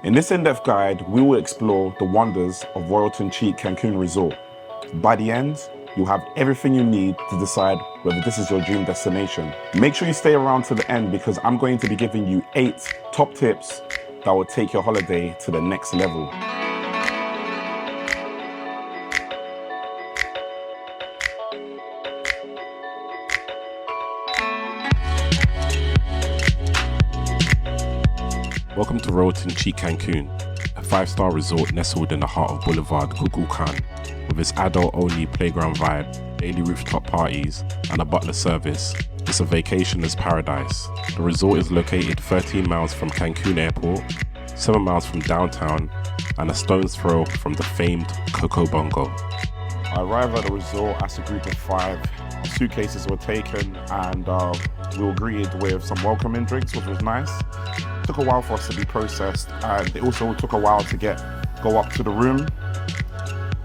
In this in-depth guide, we will explore the wonders of Royalton Chic Cancun Resort. By the end, you'll have everything you need to decide whether this is your dream destination. Make sure you stay around to the end because I'm going to be giving you 8 top tips that will take your holiday to the next level. Welcome to Royalton Chic Cancun, a 5-star resort nestled in the heart of Boulevard Kukulkan. With its adult-only playground vibe, daily rooftop parties, and a butler service, it's a vacationer's paradise. The resort is located 13 miles from Cancun Airport, 7 miles from downtown, and a stone's throw from the famed Coco Bongo. I arrived at the resort as a group of 5. Our suitcases were taken and we were greeted with some welcoming drinks, which was nice. It took a while for us to be processed, and it also took a while to go up to the room.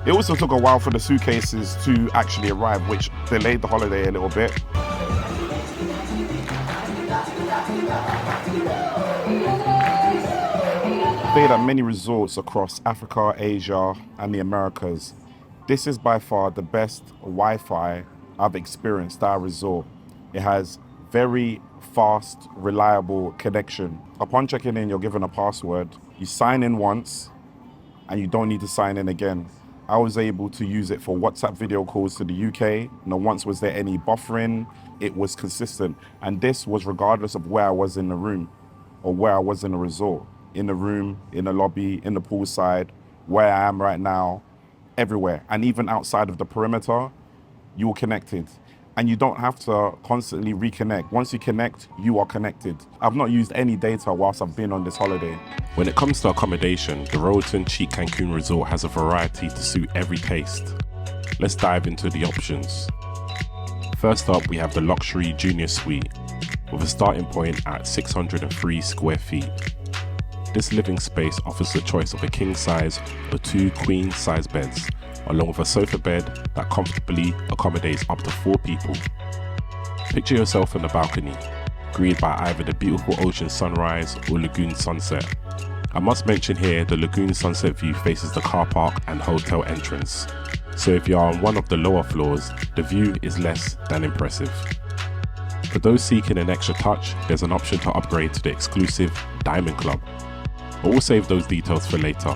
It also took a while for the suitcases to actually arrive, which delayed the holiday a little bit. Stayed at many resorts across Africa, Asia, and the Americas. This is by far the best Wi-Fi I've experienced at our resort. It has very fast, reliable connection. Upon checking in, you're given a password. You sign in once, and you don't need to sign in again. I was able to use it for WhatsApp video calls to the UK. Not once was there any buffering. It was consistent. And this was regardless of where I was in the room or where I was in the resort. In the room, in the lobby, in the poolside, where I am right now, everywhere. And even outside of the perimeter, you're connected. And you don't have to constantly reconnect. Once you connect, you are connected. I've not used any data whilst I've been on this holiday. When it comes to accommodation, the Royalton Chic Cancun Resort has a variety to suit every taste. Let's dive into the options. First up, we have the luxury junior suite with a starting point at 603 square feet. This living space offers the choice of a king size or 2 queen size beds, along with a sofa bed that comfortably accommodates up to 4 people. Picture yourself on the balcony, greeted by either the beautiful ocean sunrise or lagoon sunset. I must mention here the lagoon sunset view faces the car park and hotel entrance, so if you are on one of the lower floors, the view is less than impressive. For those seeking an extra touch, there's an option to upgrade to the exclusive Diamond Club, but we'll save those details for later.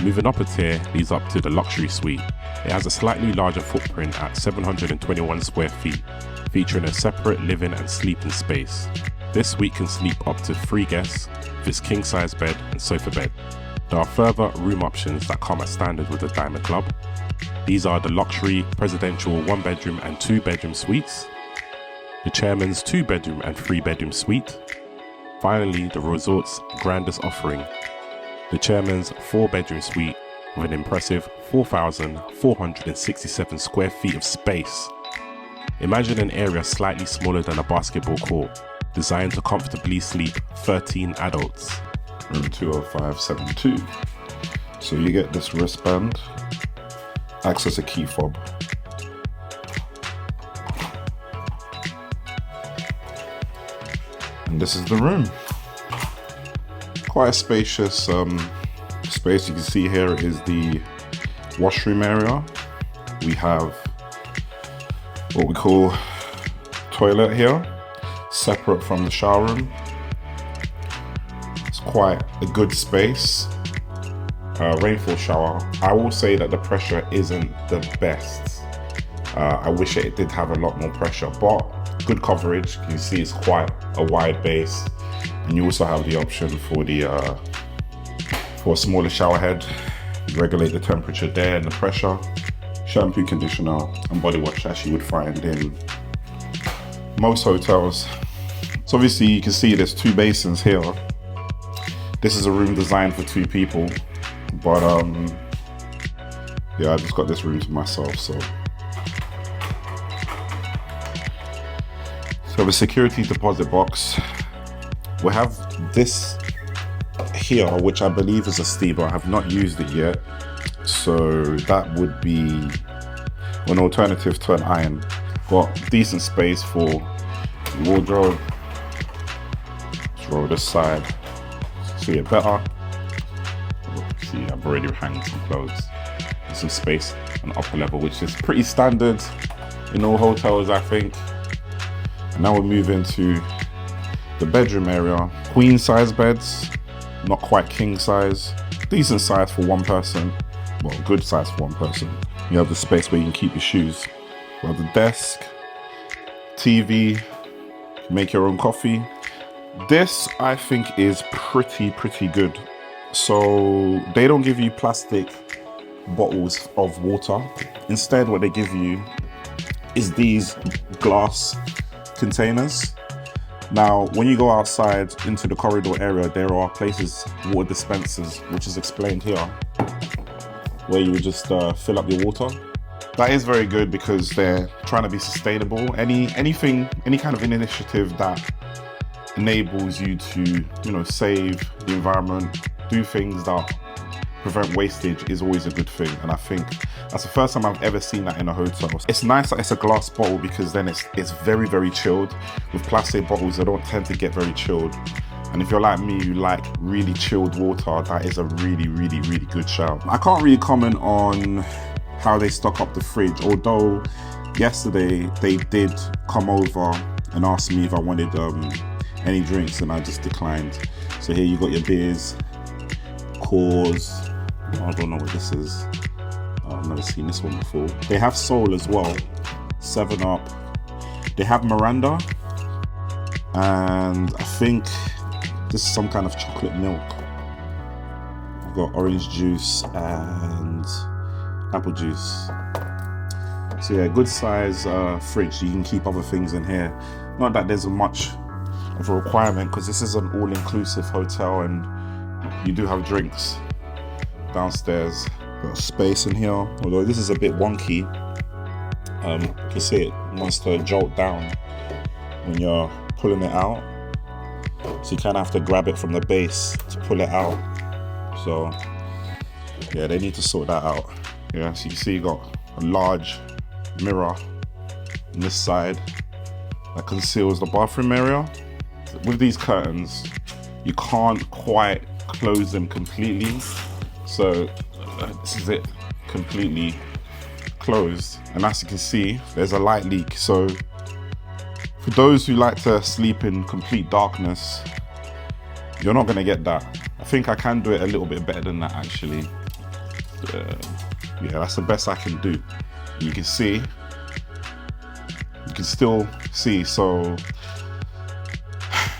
Moving up a tier leads up to the luxury suite. It has a slightly larger footprint at 721 square feet, featuring a separate living and sleeping space. This suite can sleep up to 3 guests with its king size bed and sofa bed. There are further room options that come as standard with the Diamond Club. These are the luxury presidential 1-bedroom and 2-bedroom suites, the chairman's 2-bedroom and 3-bedroom suite, finally the resort's grandest offering, the chairman's 4-bedroom suite with an impressive 4,467 square feet of space. Imagine an area slightly smaller than a basketball court, designed to comfortably sleep 13 adults. Room 20572. So you get this wristband, acts as a key fob. And this is the room. Quite a spacious space. You can see here is the washroom area. We have what we call toilet here, separate from the shower room. It's quite a good space. Rainfall shower. I will say that the pressure isn't the best. I wish it did have a lot more pressure, but good coverage. You can see it's quite a wide base. And you also have the option for a smaller shower head. You regulate the temperature there and the pressure. Shampoo, conditioner, and body wash as you would find in most hotels. So obviously you can see there's 2 basins here. This is a room designed for 2 people, but yeah, I just got this room to myself. So the security deposit box. We have this here, which I believe is a steamer. I have not used it yet, so that would be an alternative to an iron. Got decent space for wardrobe. Let's roll this side, see it better. See, I've already hanged some clothes. There's some space on the upper level, which is pretty standard in all hotels, I think. And now we're moving to the bedroom area. Queen size beds, not quite king size. Decent size for one person. Well, good size for one person. You have the space where you can keep your shoes. You have the desk, TV, make your own coffee. This, I think, is pretty good. So they don't give you plastic bottles of water. Instead, what they give you is these glass containers. Now, when you go outside into the corridor area, there are places, water dispensers, which is explained here, where you would just fill up your water. That is very good because they're trying to be sustainable. Any kind of an initiative that enables you to, save the environment, do things that prevent wastage is always a good thing. And I think that's the first time I've ever seen that in a hotel. It's nice that it's a glass bottle because then it's very chilled. With plastic bottles, they don't tend to get very chilled. And if you're like me, you like really chilled water, that is a really good shout. I can't really comment on how they stock up the fridge, although yesterday they did come over and ask me if I wanted any drinks, and I just declined. So here you got your beers, Coors, I don't know what this is. I've never seen this one before. They have Soul as well, 7-Up. They have Miranda, and I think this is some kind of chocolate milk. I've got orange juice and apple juice. So yeah, good size fridge. You can keep other things in here. Not that there's much of a requirement because this is an all-inclusive hotel and you do have drinks downstairs. Got space in here, although this is a bit wonky. You can see it wants to jolt down when you're pulling it out. So you kind of have to grab it from the base to pull it out. So yeah, they need to sort that out. Yeah, so you can see you got a large mirror on this side that conceals the bathroom area. With these curtains, you can't quite close them completely. So this is it, completely closed. And as you can see, there's a light leak. So for those who like to sleep in complete darkness, you're not gonna get that. I think I can do it a little bit better than that actually. Yeah, that's the best I can do. You can see, you can still see, so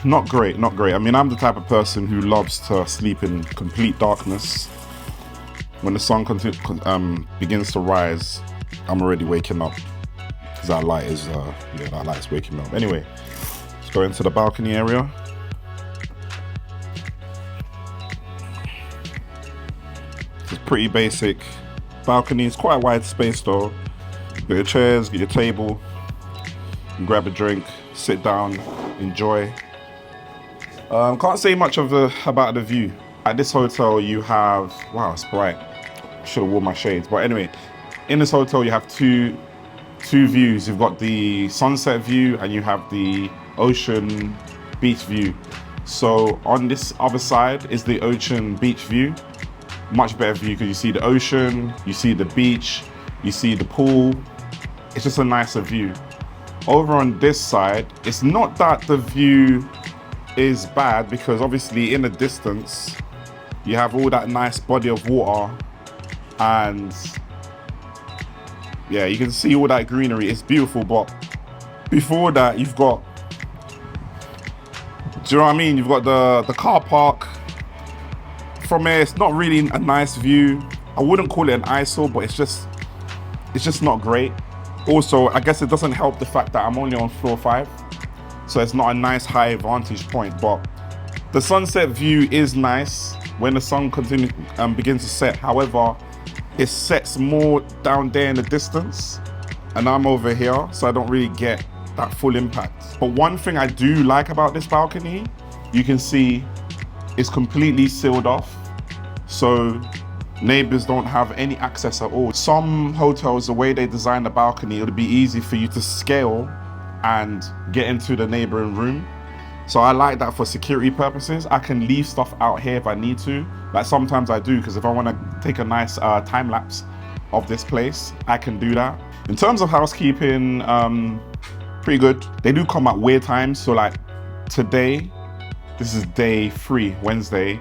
not great. I mean, I'm the type of person who loves to sleep in complete darkness. When the sun begins to rise, I'm already waking up because that light is, that light's waking me up. Anyway, let's go into the balcony area. It's pretty basic balcony. It's quite a wide space though. Get your chairs, get your table, you grab a drink, sit down, enjoy. Can't say much about the view. At this hotel you have, wow, it's bright. Should have worn my shades. But anyway, in this hotel you have two views. You've got the sunset view and you have the ocean beach view. So on this other side is the ocean beach view. Much better view because you see the ocean, you see the beach, you see the pool. It's just a nicer view. Over on this side, it's not that the view is bad because obviously in the distance you have all that nice body of water and yeah, you can see all that greenery. It's beautiful, but before that you've got, do you know what I mean? You've got the car park. From here, it's not really a nice view. I wouldn't call it an eyesore, but it's just not great. Also, I guess it doesn't help the fact that I'm only on floor 5, so it's not a nice high vantage point. But the sunset view is nice when the sun begins to set. However, it sets more down there in the distance, and I'm over here, so I don't really get that full impact. But one thing I do like about this balcony, you can see it's completely sealed off, so neighbors don't have any access at all. Some hotels, the way they design the balcony, it would be easy for you to scale and get into the neighboring room. So I like that for security purposes. I can leave stuff out here if I need to. Like sometimes I do, because if I want to take a nice time lapse of this place, I can do that. In terms of housekeeping, pretty good. They do come at weird times. So like today, this is day 3, Wednesday.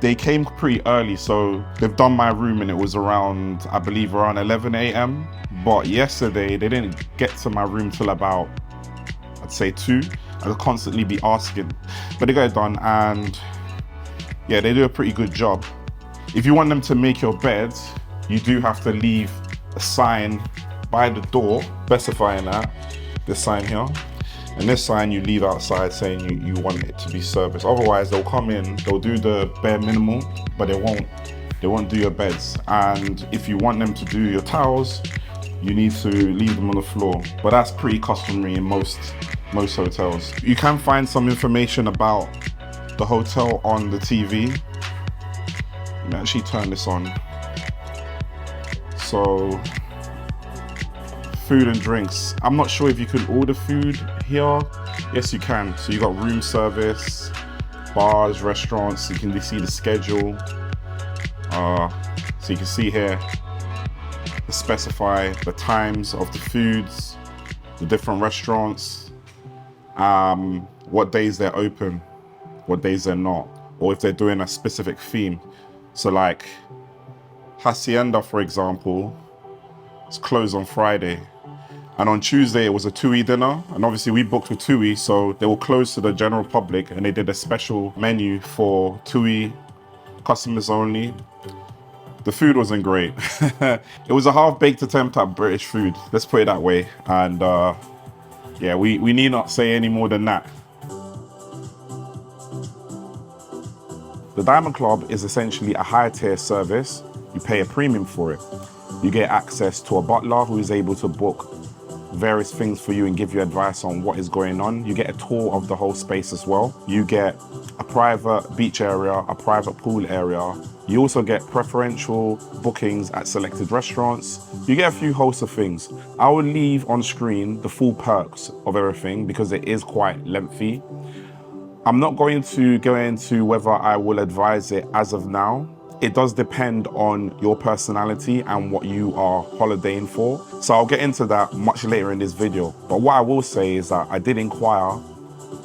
They came pretty early, so they've done my room and it was around, I believe, around 11 a.m. But yesterday they didn't get to my room till about, I'd say 2. I'll constantly be asking, but they got it done, and yeah, they do a pretty good job. If you want them to make your bed, you do have to leave a sign by the door specifying that, this sign here. And this sign you leave outside saying you want it to be serviced. Otherwise they'll come in, they'll do the bare minimum, but they won't do your beds. And if you want them to do your towels, you need to leave them on the floor. But that's pretty customary in most hotels. You can find some information about the hotel on the TV. Let me actually turn this on. So, food and drinks. I'm not sure if you can order food here. Yes, you can. So you got room service, bars, restaurants. You can see the schedule. So you can see here, specify the times of the foods, the different restaurants, what days they're open, what days they're not, or if they're doing a specific theme. So like Hacienda, for example, it's closed on Friday. And on Tuesday, it was a TUI dinner. And obviously we booked with TUI, so they were closed to the general public, and they did a special menu for TUI customers only. The food wasn't great. It was a half-baked attempt at British food, let's put it that way. And yeah, we need not say any more than that. The Diamond Club is essentially a higher tier service. You pay a premium for it. You get access to a butler who is able to book various things for you and give you advice on what is going on. You get a tour of the whole space as well. You get a private beach area, a private pool area. You also get preferential bookings at selected restaurants. You get a few hosts of things. I will leave on screen the full perks of everything because it is quite lengthy. I'm not going to go into whether I will advise it as of now. It does depend on your personality and what you are holidaying for. So I'll get into that much later in this video. But what I will say is that I did inquire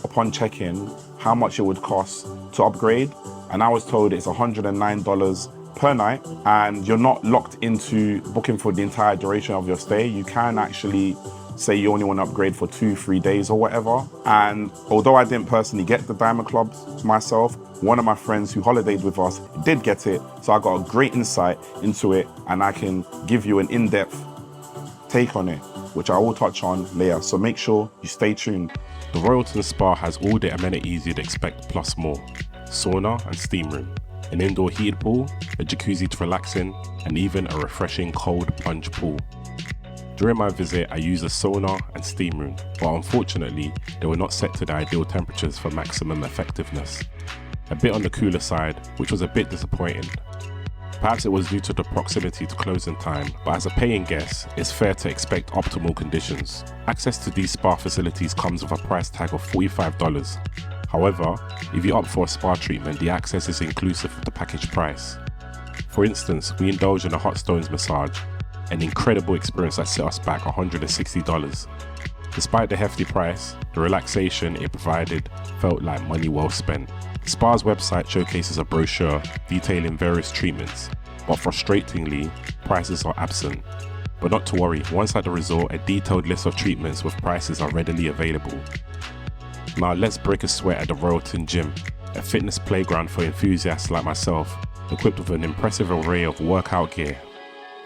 upon check-in how much it would cost to upgrade. And I was told it's $109 per night. And you're not locked into booking for the entire duration of your stay. You can actually say you only want to upgrade for 2-3 days or whatever. And although I didn't personally get the Diamond Club myself, one of my friends who holidayed with us did get it. So I got a great insight into it, and I can give you an in-depth take on it, which I will touch on later. So make sure you stay tuned. The Royalton Spa has all the amenities you'd expect plus more. Sauna and steam room, an indoor heated pool, a jacuzzi to relax in, and even a refreshing cold plunge pool. During my visit, I used a sauna and steam room, but unfortunately, they were not set to the ideal temperatures for maximum effectiveness. A bit on the cooler side, which was a bit disappointing. Perhaps it was due to the proximity to closing time, but as a paying guest, it's fair to expect optimal conditions. Access to these spa facilities comes with a price tag of $45. However, if you opt for a spa treatment, the access is inclusive of the package price. For instance, we indulged in a hot stones massage, an incredible experience that set us back $160. Despite the hefty price, the relaxation it provided felt like money well spent. The spa's website showcases a brochure detailing various treatments, but frustratingly, prices are absent. But not to worry, once at the resort, a detailed list of treatments with prices are readily available. Now let's break a sweat at the Royalton Gym, a fitness playground for enthusiasts like myself, equipped with an impressive array of workout gear.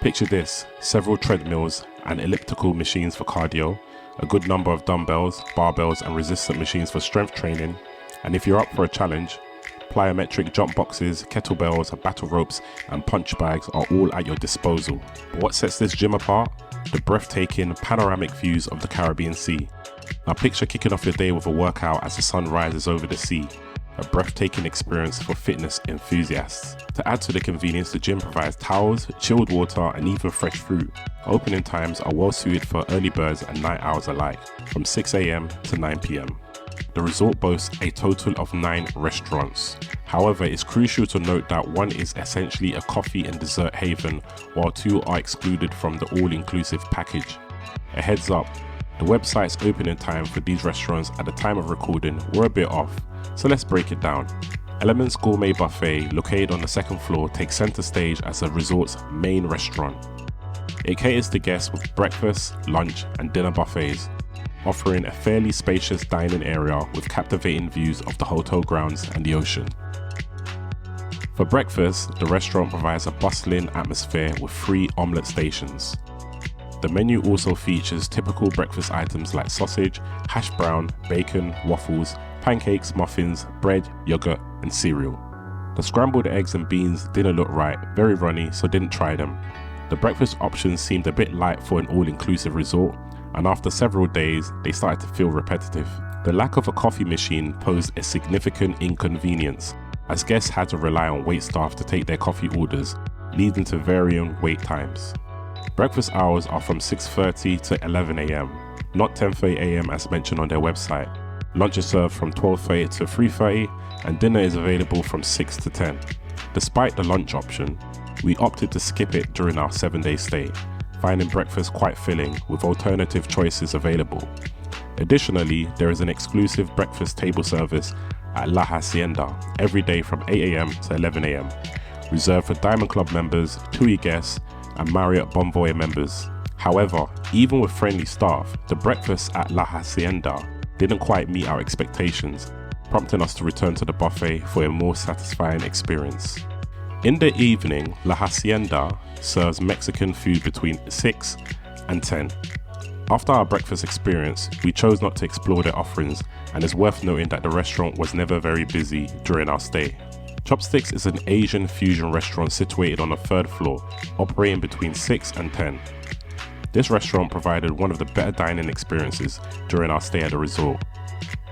Picture this: several treadmills and elliptical machines for cardio, a good number of dumbbells, barbells and resistant machines for strength training, and if you're up for a challenge, plyometric jump boxes, kettlebells, battle ropes and punch bags are all at your disposal. But what sets this gym apart? The breathtaking panoramic views of the Caribbean Sea. Now picture kicking off your day with a workout as the sun rises over the sea. A breathtaking experience for fitness enthusiasts. To add to the convenience, the gym provides towels, chilled water and even fresh fruit. Opening times are well suited for early birds and night owls alike, from 6 AM to 9 PM. The resort boasts a total of 9 restaurants. However, it's crucial to note that one is essentially a coffee and dessert haven, while 2 are excluded from the all-inclusive package. A heads up, the website's opening time for these restaurants at the time of recording were a bit off, so let's break it down. Elements Gourmet Buffet, located on the 2nd floor, takes center stage as the resort's main restaurant. It caters to guests with breakfast, lunch, and dinner buffets, offering a fairly spacious dining area with captivating views of the hotel grounds and the ocean. For breakfast, the restaurant provides a bustling atmosphere with 3 omelette stations. The menu also features typical breakfast items like sausage, hash brown, bacon, waffles, pancakes, muffins, bread, yogurt, and cereal. The scrambled eggs and beans didn't look right, very runny, so didn't try them. The breakfast options seemed a bit light for an all-inclusive resort, and after several days, they started to feel repetitive. The lack of a coffee machine posed a significant inconvenience, as guests had to rely on waitstaff to take their coffee orders, leading to varying wait times. Breakfast hours are from 6:30 to 11 AM, not 10:30 AM as mentioned on their website. Lunch is served from 12:30 to 3:30, and dinner is available from 6 to 10. Despite the lunch option, we opted to skip it during our 7-day stay, finding breakfast quite filling with alternative choices available. Additionally, there is an exclusive breakfast table service at La Hacienda every day from 8 AM to 11 AM, reserved for Diamond Club members, TUI guests, and Marriott Bonvoy members. However, even with friendly staff, the breakfast at La Hacienda didn't quite meet our expectations, prompting us to return to the buffet for a more satisfying experience. In the evening, La Hacienda serves Mexican food between 6 and 10. After our breakfast experience, we chose not to explore their offerings, and it's worth noting that the restaurant was never very busy during our stay. Chopstix is an Asian fusion restaurant situated on the 3rd floor, operating between 6 and 10. This restaurant provided one of the better dining experiences during our stay at the resort.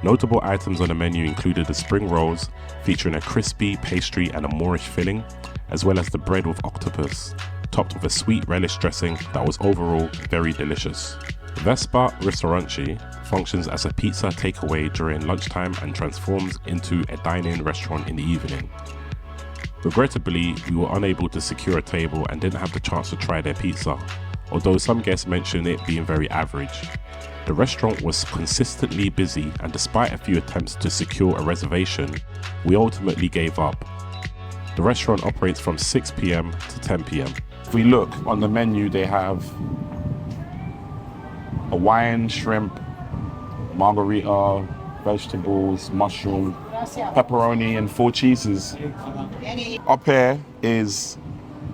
Notable items on the menu included the spring rolls, featuring a crispy pastry and a Moorish filling, as well as the bread with octopus, topped with a sweet relish dressing that was overall very delicious. Vespa Restauranti functions as a pizza takeaway during lunchtime and transforms into a dine-in restaurant in the evening. Regrettably, we were unable to secure a table and didn't have the chance to try their pizza, although some guests mentioned it being very average. The restaurant was consistently busy, and despite a few attempts to secure a reservation, we ultimately gave up. The restaurant operates from 6 PM to 10 PM. If we look on the menu, they have Hawaiian shrimp, margarita, vegetables, mushroom, pepperoni, and 4 cheeses. Up here is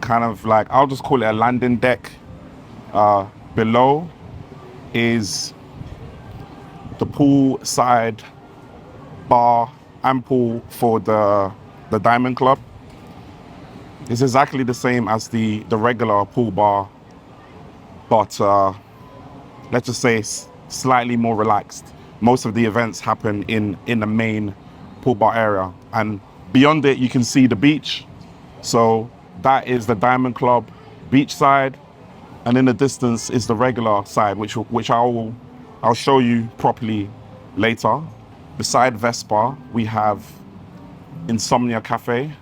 kind of like, I'll just call it a landing deck. Below is the poolside bar and pool for the Diamond Club. It's exactly the same as the regular pool bar, but let's just say it's slightly more relaxed. Most of the events happen in the main pool bar area, and beyond it you can see the beach. So that is the Diamond Club beach side, and in the distance is the regular side, which I'll show you properly later. Beside Vespa, we have Insomnia Cafe,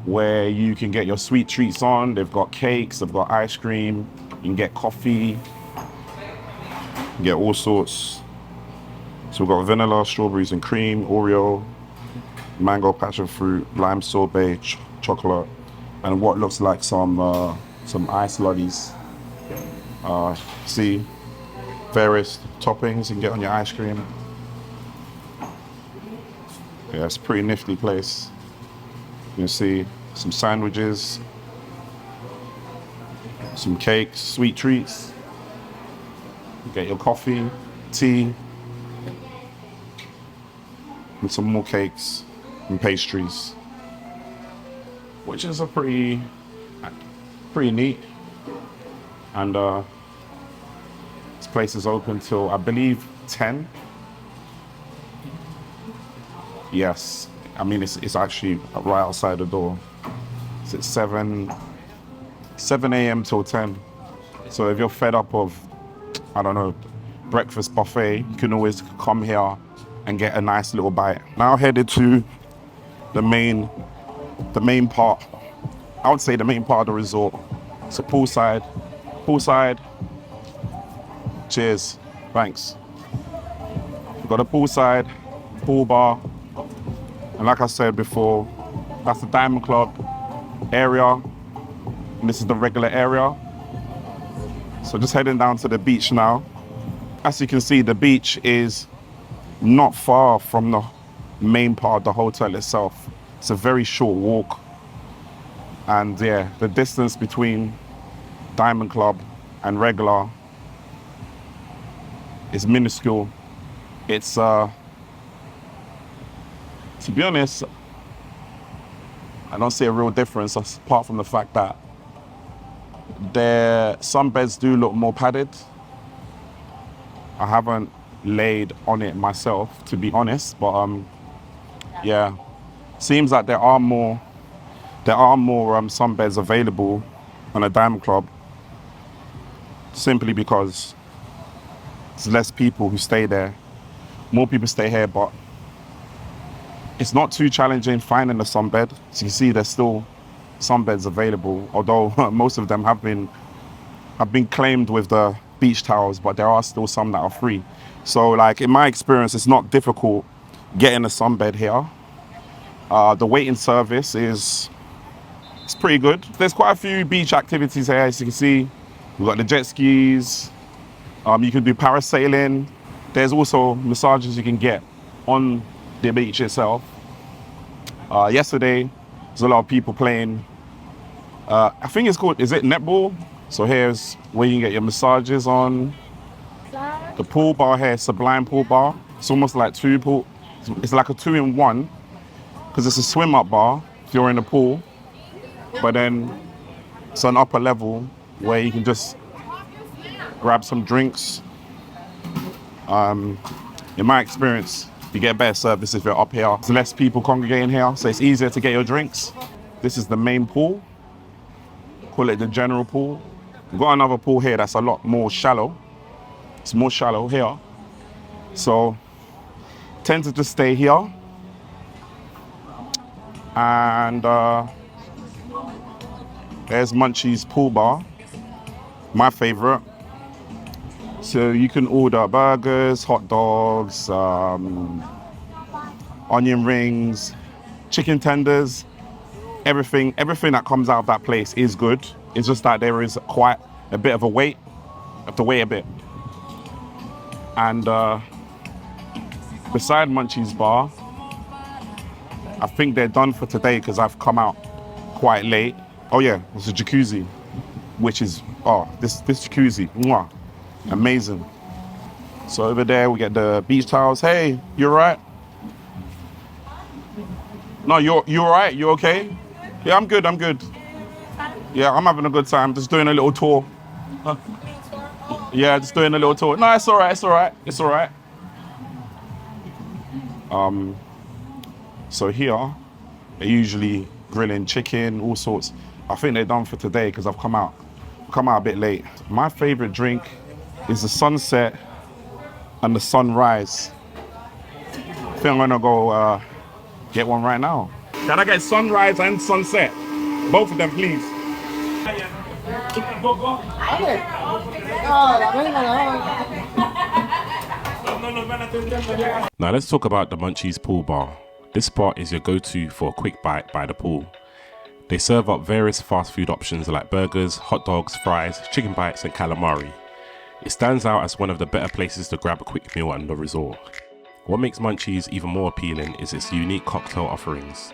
where you can get your sweet treats on. They've got cakes, they've got ice cream, you can get coffee, you can get all sorts. So we've got vanilla, strawberries and cream, Oreo, mango passion fruit, lime sorbet, chocolate, and what looks like some ice lollies. See various toppings you can get on your ice cream. Yeah, it's a pretty nifty place. You can see some sandwiches, some cakes, sweet treats. You get your coffee, tea, and some more cakes and pastries, which is a pretty neat. And this place is open till, I believe, 10. Yes, I mean it's actually right outside the door. So it's 7 AM till 10. So if you're fed up of, I don't know, breakfast buffet. You can always come here and get a nice little bite. Now headed to the main part. I would say the main part of the resort. So poolside. Cheers, thanks. We've got a poolside, pool bar, and like I said before, that's the Diamond Club area, and this is the regular area. So just heading down to the beach now. As you can see, the beach is not far from the main part of the hotel itself. It's a very short walk. And yeah, the distance between Diamond Club and regular is minuscule. It's, to be honest, I don't see a real difference apart from the fact that some beds do look more padded. I haven't laid on it myself, to be honest, but yeah, seems like there are more sunbeds available on a Diamond Club, simply because there's less people who stay there. More people stay here, but it's not too challenging finding a sunbed. As you can see, there's still sunbeds available, although most of them have been claimed with the beach towels, but there are still some that are free. So like in my experience, it's not difficult getting a sunbed here. The waiting service it's pretty good. There's quite a few beach activities here, as you can see. We've got the jet skis. You can do parasailing. There's also massages you can get on the beach itself. Yesterday, there's a lot of people playing, I think it's called, is it netball? So here's where you can get your massages on. The pool bar here, Sublime Pool Bar. It's almost like it's like a 2-in-1, because it's a swim up bar if you're in the pool, but then it's an upper level where you can just grab some drinks. In my experience, you get better service if you're up here. There's less people congregating here, so it's easier to get your drinks. This is the main pool. Call it the general pool. We've got another pool here that's a lot more shallow. It's more shallow here. So tend to just stay here. And there's Munchie's Pool Bar, my favorite. So you can order burgers, hot dogs, onion rings, chicken tenders, everything that comes out of that place is good. It's just that there is quite a bit of a wait. You have to wait a bit. And beside Munchie's Bar, I think they're done for today because I've come out quite late. Oh yeah, there's a jacuzzi, which is, this jacuzzi, mwah. Amazing. So over there we get the beach towels. Hey, you alright? No, you alright? You okay? Yeah, I'm good. Yeah, I'm having a good time. Just doing a little tour. Yeah, just doing a little tour. No, it's alright. So here they're usually grilling chicken, all sorts. I think they're done for today because I've come out a bit late. My favorite drink is the sunset and the sunrise. I think I'm gonna go get one right now. Can I get sunrise and sunset? Both of them, please. Now let's talk about the Munchie's Pool Bar. This spot is your go-to for a quick bite by the pool. They serve up various fast food options like burgers, hot dogs, fries, chicken bites and calamari. It stands out as one of the better places to grab a quick meal at the resort. What makes Munchie's even more appealing is its unique cocktail offerings.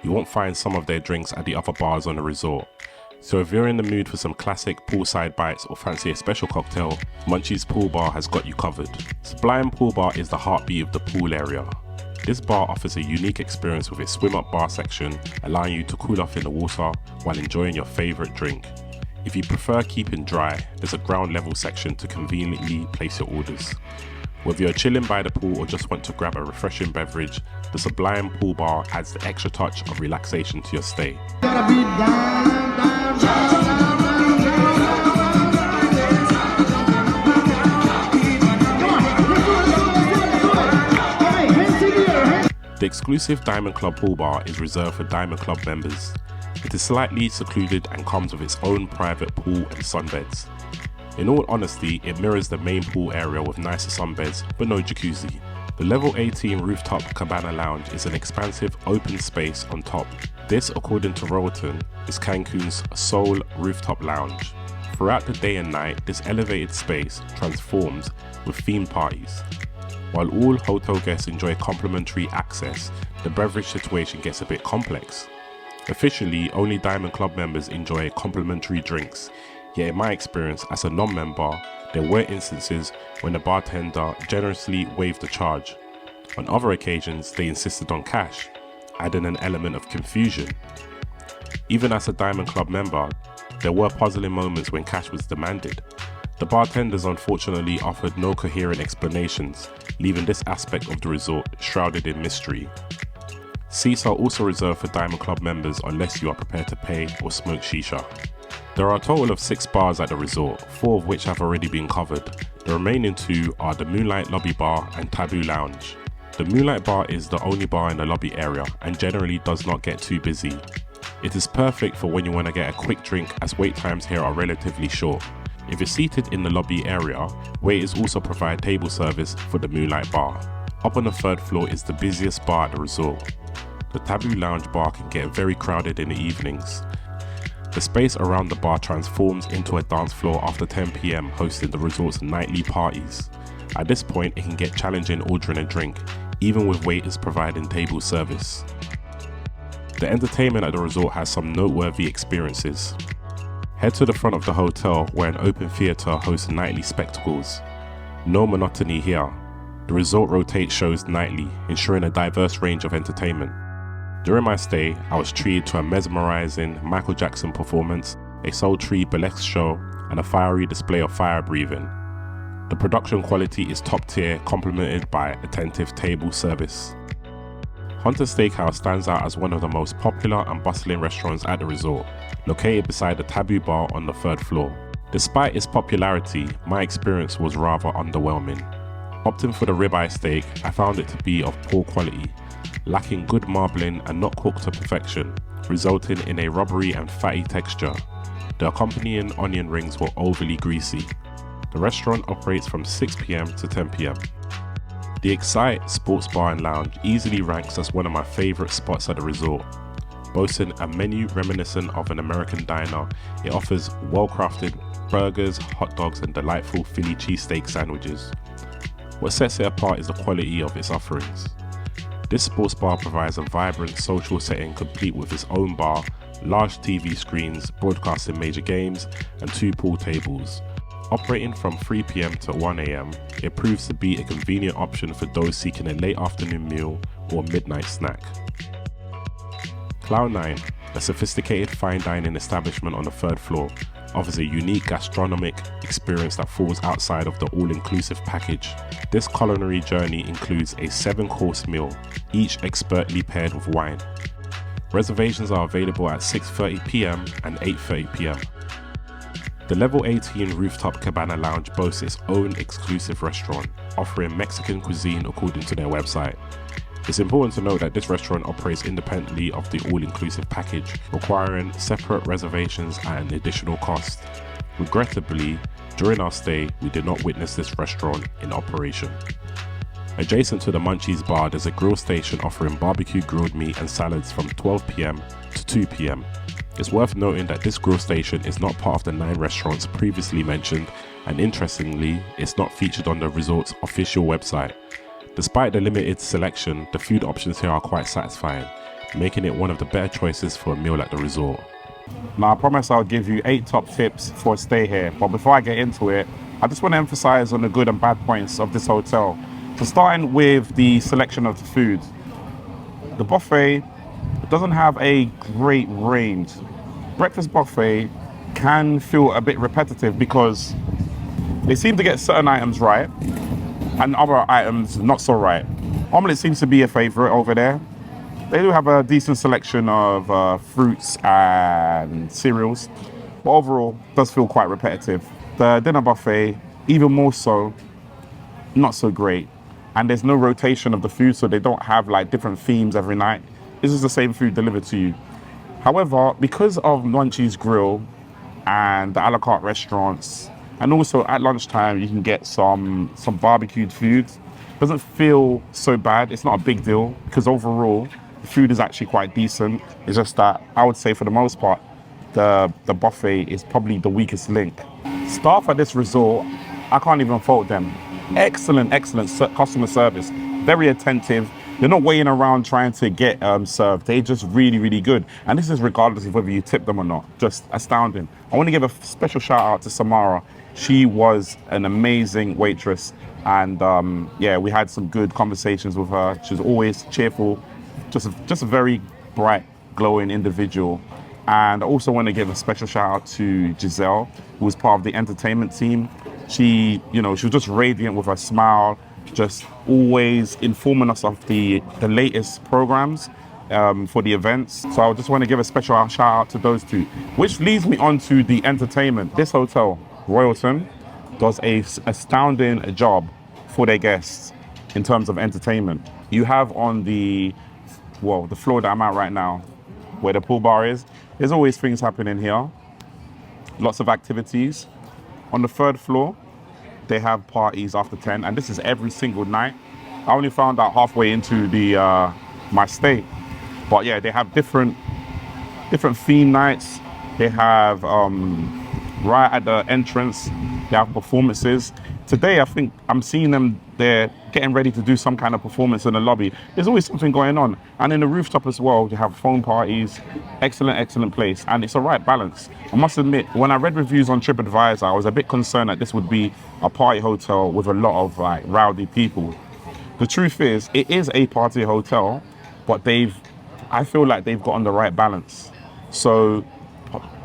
You won't find some of their drinks at the other bars on the resort. So if you're in the mood for some classic poolside bites or fancy a special cocktail, Munchie's Pool Bar has got you covered. Sublime Pool Bar is the heartbeat of the pool area. This bar offers a unique experience with its swim-up bar section, allowing you to cool off in the water while enjoying your favourite drink. If you prefer keeping dry, there's a ground level section to conveniently place your orders. Whether you're chilling by the pool or just want to grab a refreshing beverage, the Sublime Pool Bar adds the extra touch of relaxation to your stay. The exclusive Diamond Club pool bar is reserved for Diamond Club members. It is slightly secluded and comes with its own private pool and sunbeds. In all honesty, it mirrors the main pool area with nicer sunbeds, but no jacuzzi. The level 18 rooftop cabana lounge is an expansive open space on top. This, according to Royalton, is Cancun's sole rooftop lounge. Throughout the day and night, this elevated space transforms with themed parties. While all hotel guests enjoy complimentary access, the beverage situation gets a bit complex. Officially, only Diamond Club members enjoy complimentary drinks, yet in my experience as a non-member, there were instances when the bartender generously waived the charge. On other occasions, they insisted on cash, adding an element of confusion. Even as a Diamond Club member, there were puzzling moments when cash was demanded. The bartenders unfortunately offered no coherent explanations, leaving this aspect of the resort shrouded in mystery. Seats are also reserved for Diamond Club members unless you are prepared to pay or smoke shisha. There are a total of 6 bars at the resort, 4 of which have already been covered. The remaining 2 are the Moonlight Lobby Bar and Taboo Lounge. The Moonlight Bar is the only bar in the lobby area and generally does not get too busy. It is perfect for when you want to get a quick drink as wait times here are relatively short. If you're seated in the lobby area, waiters also provide table service for the Moonlight Bar. Up on the 3rd floor is the busiest bar at the resort. The Taboo Lounge bar can get very crowded in the evenings. The space around the bar transforms into a dance floor after 10 PM, hosting the resort's nightly parties. At this point, it can get challenging ordering a drink, even with waiters providing table service. The entertainment at the resort has some noteworthy experiences. Head to the front of the hotel where an open theatre hosts nightly spectacles. No monotony here. The resort rotates shows nightly, ensuring a diverse range of entertainment. During my stay, I was treated to a mesmerizing Michael Jackson performance, a sultry burlesque show, and a fiery display of fire breathing. The production quality is top tier, complemented by attentive table service. Hunter Steakhouse stands out as one of the most popular and bustling restaurants at the resort, located beside the Taboo Bar on the 3rd floor. Despite its popularity, my experience was rather underwhelming. Opting for the ribeye steak, I found it to be of poor quality, lacking good marbling and not cooked to perfection, resulting in a rubbery and fatty texture. The accompanying onion rings were overly greasy. The restaurant operates from 6 PM to 10 PM. The Excite Sports Bar and Lounge easily ranks as one of my favourite spots at the resort. Boasting a menu reminiscent of an American diner, it offers well-crafted burgers, hot dogs and delightful Philly cheesesteak sandwiches. What sets it apart is the quality of its offerings. This sports bar provides a vibrant social setting complete with its own bar, large TV screens broadcasting major games, and 2 pool tables. Operating from 3 PM to 1 AM, it proves to be a convenient option for those seeking a late afternoon meal or midnight snack. Cloud9, a sophisticated fine dining establishment on the 3rd floor, offers a unique gastronomic experience that falls outside of the all-inclusive package. This culinary journey includes a 7-course meal, each expertly paired with wine. Reservations are available at 6:30 PM and 8:30 PM. The Level 18 Rooftop Cabana Lounge boasts its own exclusive restaurant, offering Mexican cuisine according to their website. It's important to note that this restaurant operates independently of the all-inclusive package, requiring separate reservations at an additional cost. Regrettably, during our stay, we did not witness this restaurant in operation. Adjacent to the Munchies bar, there's a grill station offering barbecue grilled meat and salads from 12 PM to 2 PM. It's worth noting that this grill station is not part of the 9 restaurants previously mentioned, and interestingly, it's not featured on the resort's official website. Despite the limited selection, the food options here are quite satisfying, making it one of the better choices for a meal at the resort. Now, I promise I'll give you 8 top tips for a stay here, but before I get into it, I just want to emphasize on the good and bad points of this hotel. So starting with the selection of the food. The buffet doesn't have a great range. Breakfast buffet can feel a bit repetitive because they seem to get certain items right and other items not so right. Omelette seems to be a favorite over there. They do have a decent selection of fruits and cereals, but overall does feel quite repetitive. The dinner buffet, even more so, not so great. and there's no rotation of the food, so they don't have like different themes every night. This is the same food delivered to you. However, because of Munchie's Grill and the a la carte restaurants, and also at lunchtime you can get some barbecued food. Doesn't feel so bad. It's not a big deal because overall the food is actually quite decent. It's just that I would say for the most part the buffet is probably the weakest link. Staff at this resort, I can't even fault them. Excellent customer service, very attentive. They're not waiting around trying to get served. They're just really good. And this is regardless of whether you tip them or not. Just astounding. I want to give a special shout out to Samara. She was an amazing waitress. And yeah, we had some good conversations with her. She was always cheerful, just a very bright, glowing individual. And I also want to give a special shout out to Giselle, who was part of the entertainment team. She was just radiant with her smile, just always informing us of the latest programs for the events. So I just want to give a special shout out to those two, which leads me on to the entertainment. This hotel, Royalton, does a astounding job for their guests in terms of entertainment. You have on the floor that I'm at right now, where the pool bar is, there's always things happening here. Lots of activities. On the third floor, they have parties after 10, and this is every single night. I only found out halfway into my stay. But yeah, they have different theme nights. They have right at the entrance, they have performances. Today, I think I'm seeing them, they're getting ready to do some kind of performance in the lobby. There's always something going on. And in the rooftop as well, they have phone parties. Excellent place. And it's a right balance. I must admit, when I read reviews on TripAdvisor, I was a bit concerned that this would be a party hotel with a lot of like rowdy people. The truth is, it is a party hotel, but I feel like they've gotten the right balance. So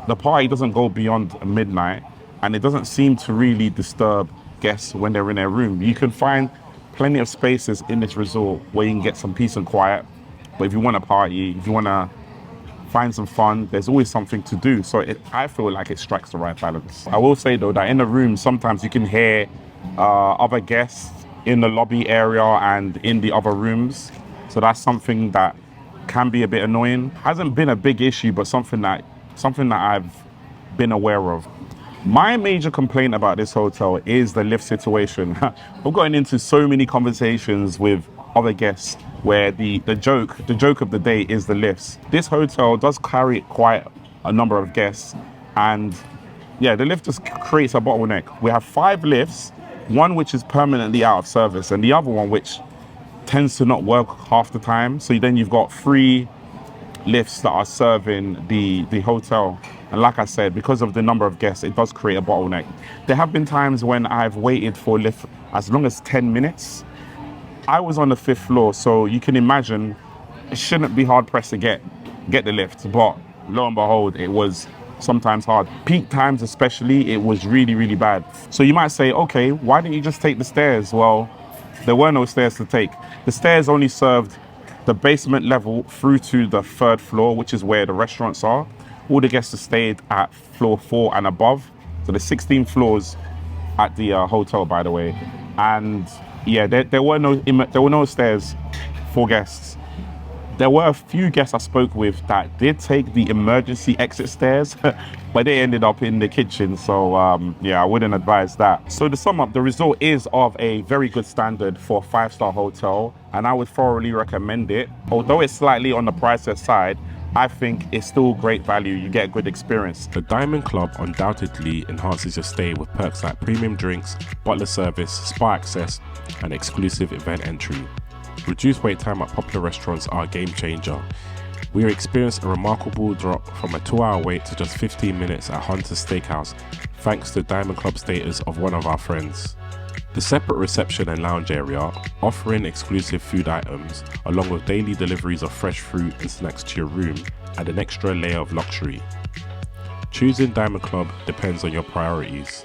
the party doesn't go beyond midnight, and it doesn't seem to really disturb guests when they're in their room. You can find plenty of spaces in this resort where you can get some peace and quiet. But if you want to party, if you want to find some fun, there's always something to do. So I feel like it strikes the right balance. I will say though that in the room, sometimes you can hear other guests in the lobby area and in the other rooms. So that's something that can be a bit annoying. Hasn't been a big issue, but something that I've been aware of. My major complaint about this hotel is the lift situation. I've gotten into so many conversations with other guests where the joke of the day is the lifts. This hotel does carry quite a number of guests, and yeah, the lift just creates a bottleneck. We have 5 lifts, one which is permanently out of service, and the other one which tends to not work half the time. So then you've got 3 lifts that are serving the hotel. And like I said, because of the number of guests, it does create a bottleneck. There have been times when I've waited for a lift as long as 10 minutes. I was on the 5th floor, so you can imagine it shouldn't be hard pressed to get the lift. But lo and behold, it was sometimes hard. Peak times especially, it was really bad. So you might say, okay, why didn't you just take the stairs? Well, there were no stairs to take. The stairs only served the basement level through to the 3rd floor, which is where the restaurants are. All the guests stayed at floor 4 and above. So there's 16 floors at the hotel, by the way. And yeah, there were no stairs for guests. There were a few guests I spoke with that did take the emergency exit stairs, but they ended up in the kitchen. So yeah, I wouldn't advise that. So to sum up, the resort is of a very good standard for a 5-star hotel, and I would thoroughly recommend it. Although it's slightly on the pricier side, I think it's still great value. You get a good experience. The Diamond Club undoubtedly enhances your stay with perks like premium drinks, butler service, spa access, and exclusive event entry. Reduced wait time at popular restaurants are a game changer. We experienced a remarkable drop from a 2-hour wait to just 15 minutes at Hunter's Steakhouse, thanks to Diamond Club status of one of our friends. The separate reception and lounge area, offering exclusive food items, along with daily deliveries of fresh fruit and snacks to your room, add an extra layer of luxury. Choosing Diamond Club depends on your priorities.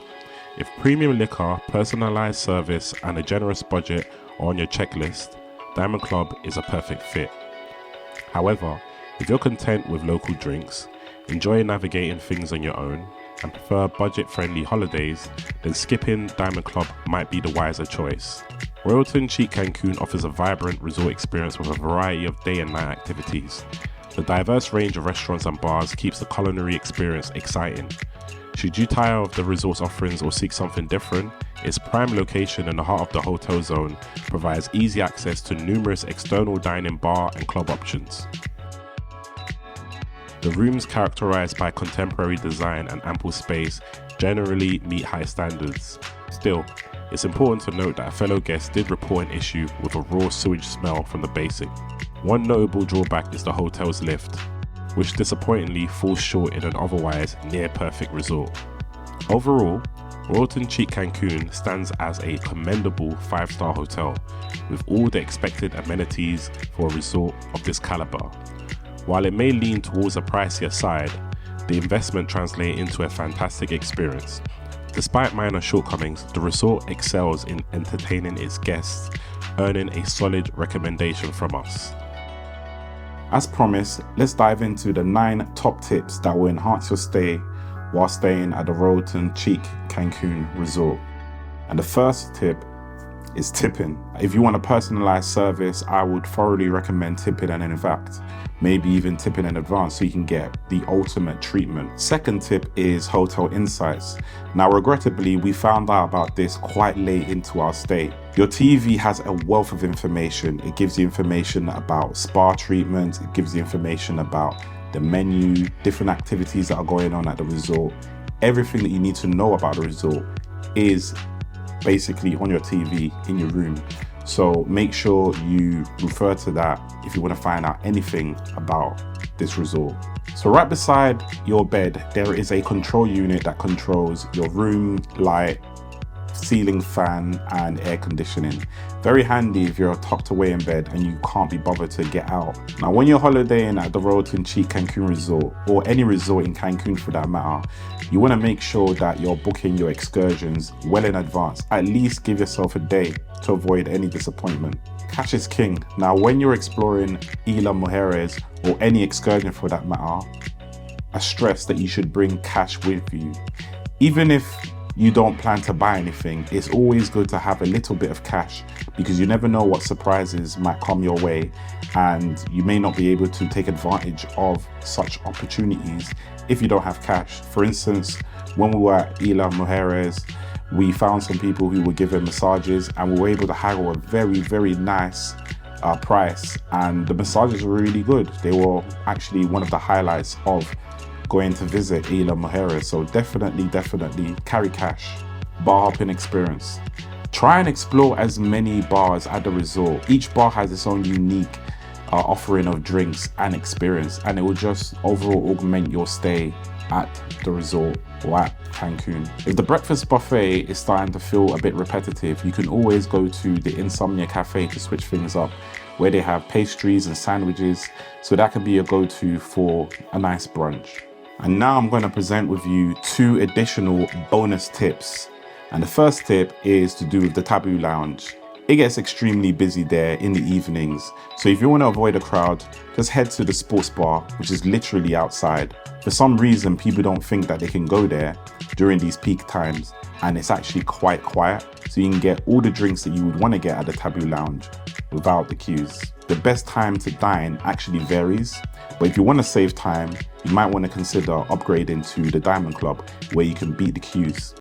If premium liquor, personalized service, and a generous budget are on your checklist, Diamond Club is a perfect fit. However, if you're content with local drinks, enjoy navigating things on your own, and prefer budget-friendly holidays, then skipping Diamond Club might be the wiser choice. Royalton Chic Cancun offers a vibrant resort experience with a variety of day and night activities. The diverse range of restaurants and bars keeps the culinary experience exciting. Should you tire of the resort's offerings or seek something different, its prime location in the heart of the hotel zone provides easy access to numerous external dining bar and club options. The rooms, characterized by contemporary design and ample space, generally meet high standards. Still, it's important to note that a fellow guest did report an issue with a raw sewage smell from the basic. One notable drawback is the hotel's lift, which disappointingly falls short in an otherwise near-perfect resort. Overall, Royalton Chic Cancun stands as a commendable 5-star hotel with all the expected amenities for a resort of this caliber. While it may lean towards a pricier side, the investment translates into a fantastic experience. Despite minor shortcomings, the resort excels in entertaining its guests, earning a solid recommendation from us. As promised, let's dive into the 9 top tips that will enhance your stay while staying at the Royalton Chic Cancun Resort. And the first tip is tipping. If you want a personalized service, I would thoroughly recommend tipping, and in fact, maybe even tipping in advance so you can get the ultimate treatment. Second tip is hotel insights. Now, regrettably, we found out about this quite late into our stay. Your TV has a wealth of information. It gives you information about spa treatments, it gives you information about the menu, different activities that are going on at the resort. Everything that you need to know about the resort is basically on your TV in your room. So make sure you refer to that if you want to find out anything about this resort. So right beside your bed, there is a control unit that controls your room, light, ceiling fan and air conditioning. Very handy if you're tucked away in bed and you can't be bothered to get out. Now, when you're holidaying at the Royalton Chic Cancun Resort, or any resort in Cancun for that matter, you want to make sure that you're booking your excursions well in advance. At least give yourself a day to avoid any disappointment. Cash is king. Now, when you're exploring Isla Mujeres or any excursion for that matter, I stress that you should bring cash with you. Even if you don't plan to buy anything, it's always good to have a little bit of cash, because you never know what surprises might come your way and you may not be able to take advantage of such opportunities if you don't have cash. For instance, when we were at Isla Mujeres, we found some people who were given massages and we were able to haggle a very nice price, and the massages were really good. They were actually one of the highlights of going to visit Isla Mujeres. So definitely carry cash. Bar hopping experience. Try and explore as many bars at the resort. Each bar has its own unique offering of drinks and experience, and it will just overall augment your stay at the resort or at Cancun. If the breakfast buffet is starting to feel a bit repetitive, you can always go to the Insomnia Cafe to switch things up, where they have pastries and sandwiches, so that can be your go-to for a nice brunch. And now I'm going to present with you 2 additional bonus tips. And the first tip is to do with the Taboo Lounge. It gets extremely busy there in the evenings, so if you want to avoid a crowd, just head to the sports bar, which is literally outside. For some reason, people don't think that they can go there during these peak times, and it's actually quite quiet, so you can get all the drinks that you would want to get at the Taboo Lounge without the queues. The best time to dine actually varies, but if you want to save time, you might want to consider upgrading to the Diamond Club, where you can beat the queues.